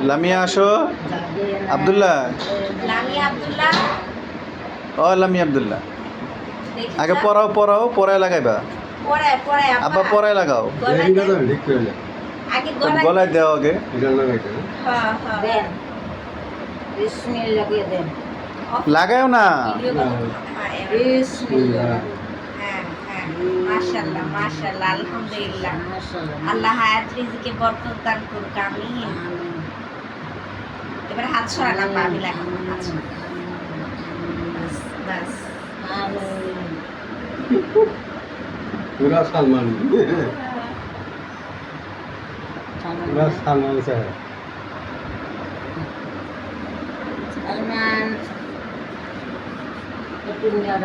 লামিয়া আসো। আব্দুল্লাহ, লামিয়া আব্দুল্লাহ, ও লামিয়া আব্দুল্লাহ, দেখি আগে তো। পড়াও পড়াও, পড়ায় লাগাইবা। পড়ায় পড়ায় আব্বা পড়ায় লাগাও, গলায় দেন। আগে গলায় গলায় দেও আগে। হ্যাঁ হ্যাঁ দেন বিসমিল্লাহ লাগিয়ে দেন লাগাও না। ভিডিও কত হ্যাঁ বিসমিল্লাহ হ্যাঁ মাশাআল্লাহ মাশাআল্লাহ আলহামদুলিল্লাহ। মাশাআল্লাহ আল্লাহ হায়াত রিজিকে বরকত দান করুক, আমিন। এবার হাত সরান আব্বা, আমি লাগাবো হাত সরান। বাস पूरा सलमान पूरा सलमान से है সালমান একটু নিয়ে